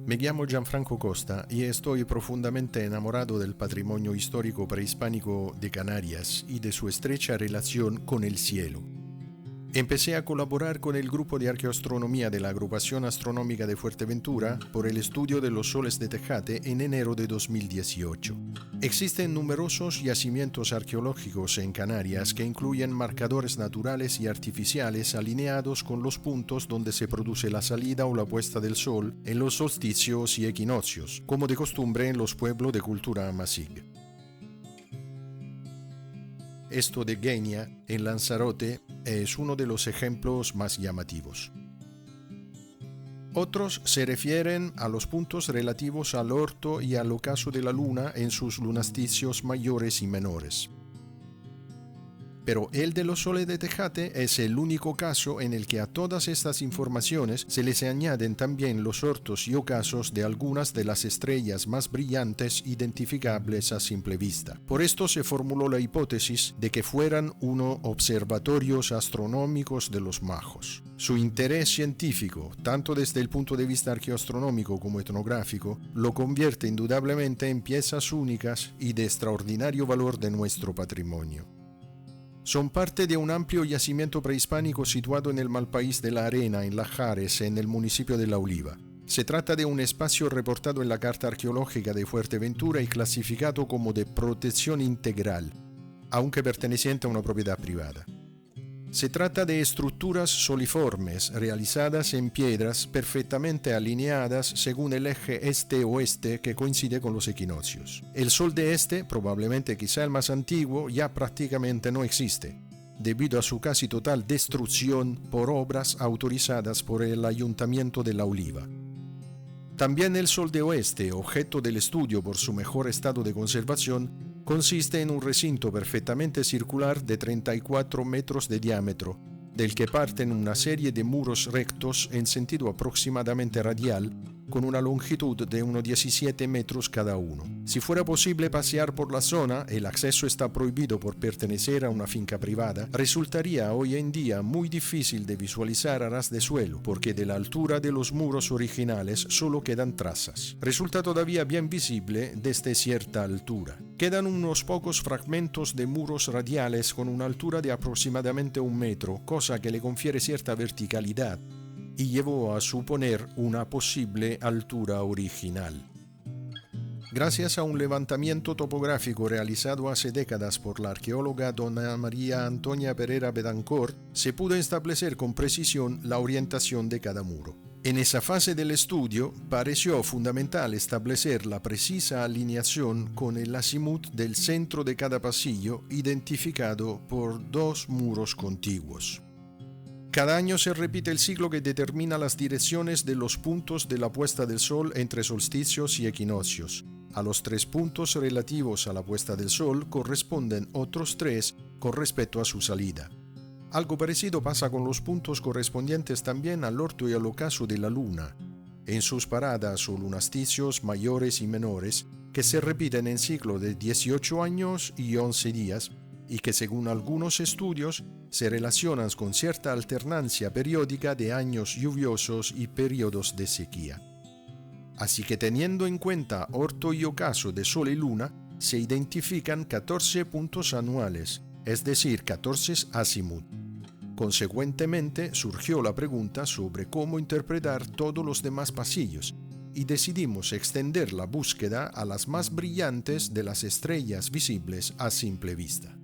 Me llamo Gianfranco Costa y estoy profundamente enamorado del patrimonio histórico prehispánico de Canarias y de su estrecha relación con el cielo. Empecé a colaborar con el grupo de arqueoastronomía de la Agrupación Astronómica de Fuerteventura por el estudio de los soles de Tejate en enero de 2018. Existen numerosos yacimientos arqueológicos en Canarias que incluyen marcadores naturales y artificiales alineados con los puntos donde se produce la salida o la puesta del sol en los solsticios y equinoccios, como de costumbre en los pueblos de cultura amazigh. Esto de Gueña, en Lanzarote, es uno de los ejemplos más llamativos. Otros se refieren a los puntos relativos al orto y al ocaso de la luna en sus lunasticios mayores y menores. Pero el de los soles de Tejate es el único caso en el que a todas estas informaciones se les añaden también los ortos y ocasos de algunas de las estrellas más brillantes identificables a simple vista. Por esto se formuló la hipótesis de que fueran unos observatorios astronómicos de los majos. Su interés científico, tanto desde el punto de vista arqueoastronómico como etnográfico, lo convierte indudablemente en piezas únicas y de extraordinario valor de nuestro patrimonio. Son parte de un amplio yacimiento prehispánico situado en el Malpaís de la Arena, en Lajares, en el municipio de La Oliva. Se trata de un espacio reportado en la Carta Arqueológica de Fuerteventura y clasificado como de protección integral, aunque perteneciente a una propiedad privada. Se trata de estructuras soliformes realizadas en piedras perfectamente alineadas según el eje este-oeste que coincide con los equinoccios. El sol de este, probablemente quizá el más antiguo, ya prácticamente no existe, debido a su casi total destrucción por obras autorizadas por el Ayuntamiento de La Oliva. También el sol de oeste, objeto del estudio por su mejor estado de conservación, consiste en un recinto perfectamente circular de 34 metros de diámetro, del que parten una serie de muros rectos en sentido aproximadamente radial, con una longitud de unos 17 metros cada uno. Si fuera posible pasear por la zona, el acceso está prohibido por pertenecer a una finca privada, resultaría hoy en día muy difícil de visualizar a ras de suelo, porque de la altura de los muros originales solo quedan trazas. Resulta todavía bien visible desde cierta altura. Quedan unos pocos fragmentos de muros radiales con una altura de aproximadamente 1 metro, cosa que le confiere cierta verticalidad y llevó a suponer una posible altura original. Gracias a un levantamiento topográfico realizado hace décadas por la arqueóloga dona María Antonia Pereira Betancourt, se pudo establecer con precisión la orientación de cada muro. En esa fase del estudio, pareció fundamental establecer la precisa alineación con el azimut del centro de cada pasillo, identificado por 2 muros contiguos. Cada año se repite el ciclo que determina las direcciones de los puntos de la puesta del sol entre solsticios y equinoccios. A los 3 puntos relativos a la puesta del sol corresponden otros 3 con respecto a su salida. Algo parecido pasa con los puntos correspondientes también al orto y al ocaso de la luna, en sus paradas o lunasticios mayores y menores, que se repiten en ciclo de 18 años y 11 días, y que según algunos estudios se relacionan con cierta alternancia periódica de años lluviosos y periodos de sequía. Así que teniendo en cuenta orto y ocaso de sol y luna, se identifican 14 puntos anuales, es decir, 14 azimut. Consecuentemente, surgió la pregunta sobre cómo interpretar todos los demás pasillos, y decidimos extender la búsqueda a las más brillantes de las estrellas visibles a simple vista.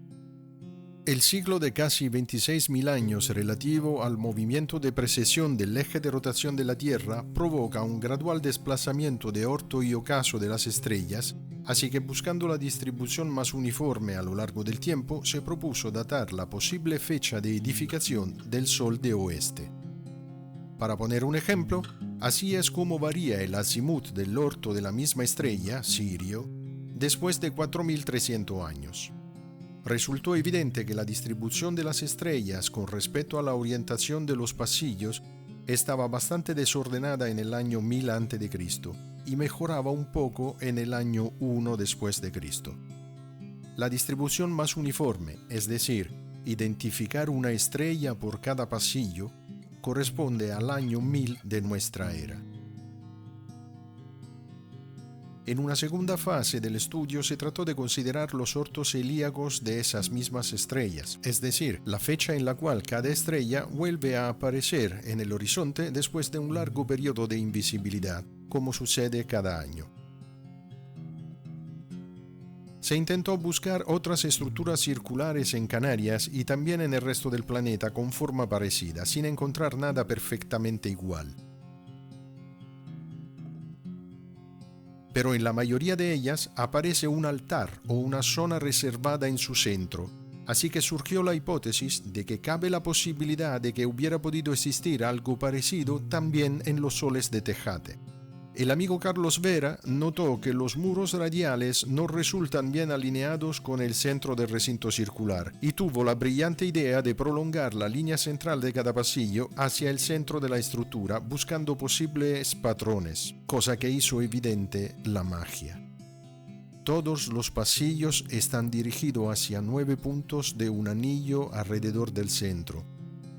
El ciclo de casi 26.000 años relativo al movimiento de precesión del eje de rotación de la Tierra provoca un gradual desplazamiento de orto y ocaso de las estrellas, así que buscando la distribución más uniforme a lo largo del tiempo, se propuso datar la posible fecha de edificación del sol de oeste. Para poner un ejemplo, así es como varía el azimut del orto de la misma estrella, Sirio, después de 4.300 años. Resultó evidente que la distribución de las estrellas con respecto a la orientación de los pasillos estaba bastante desordenada en el año 1000 a.C. y mejoraba un poco en el año 1 después de Cristo. La distribución más uniforme, es decir, identificar una estrella por cada pasillo, corresponde al año 1000 de nuestra era. En una segunda fase del estudio se trató de considerar los ortos helíacos de esas mismas estrellas, es decir, la fecha en la cual cada estrella vuelve a aparecer en el horizonte después de un largo periodo de invisibilidad, como sucede cada año. Se intentó buscar otras estructuras circulares en Canarias y también en el resto del planeta con forma parecida, sin encontrar nada perfectamente igual. Pero en la mayoría de ellas aparece un altar o una zona reservada en su centro, así que surgió la hipótesis de que cabe la posibilidad de que hubiera podido existir algo parecido también en los soles de Tejate. El amigo Carlos Vera notó que los muros radiales no resultan bien alineados con el centro del recinto circular y tuvo la brillante idea de prolongar la línea central de cada pasillo hacia el centro de la estructura buscando posibles patrones, cosa que hizo evidente la magia. Todos los pasillos están dirigidos hacia 9 puntos de un anillo alrededor del centro,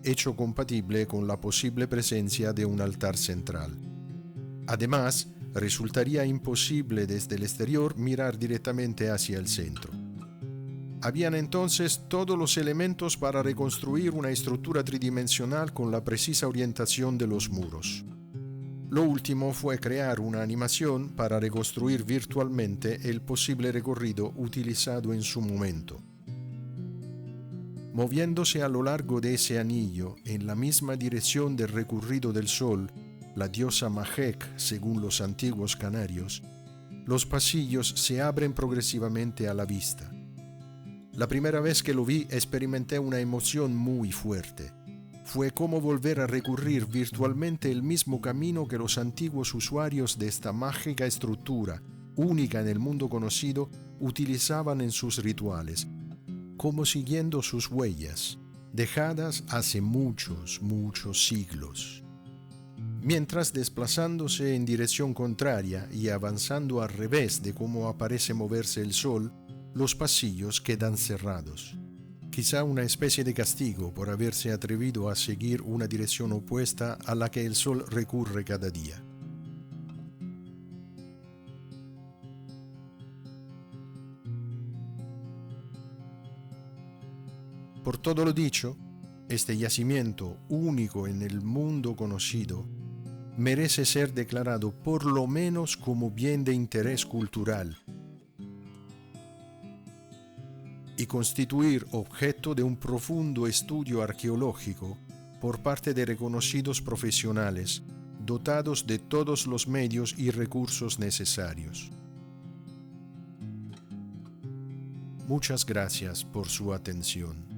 hecho compatible con la posible presencia de un altar central. Además, resultaría imposible desde el exterior mirar directamente hacia el centro. Habían entonces todos los elementos para reconstruir una estructura tridimensional con la precisa orientación de los muros. Lo último fue crear una animación para reconstruir virtualmente el posible recorrido utilizado en su momento. Moviéndose a lo largo de ese anillo, en la misma dirección del recorrido del Sol, la diosa Majek, según los antiguos canarios, los pasillos se abren progresivamente a la vista. La primera vez que lo vi experimenté una emoción muy fuerte. Fue como volver a recurrir virtualmente el mismo camino que los antiguos usuarios de esta mágica estructura, única en el mundo conocido, utilizaban en sus rituales, como siguiendo sus huellas, dejadas hace muchos siglos. Mientras desplazándose en dirección contraria y avanzando al revés de cómo parece moverse el Sol, los pasillos quedan cerrados. Quizá una especie de castigo por haberse atrevido a seguir una dirección opuesta a la que el Sol recurre cada día. Por todo lo dicho, este yacimiento único en el mundo conocido merece ser declarado por lo menos como bien de interés cultural y constituir objeto de un profundo estudio arqueológico por parte de reconocidos profesionales dotados de todos los medios y recursos necesarios. Muchas gracias por su atención.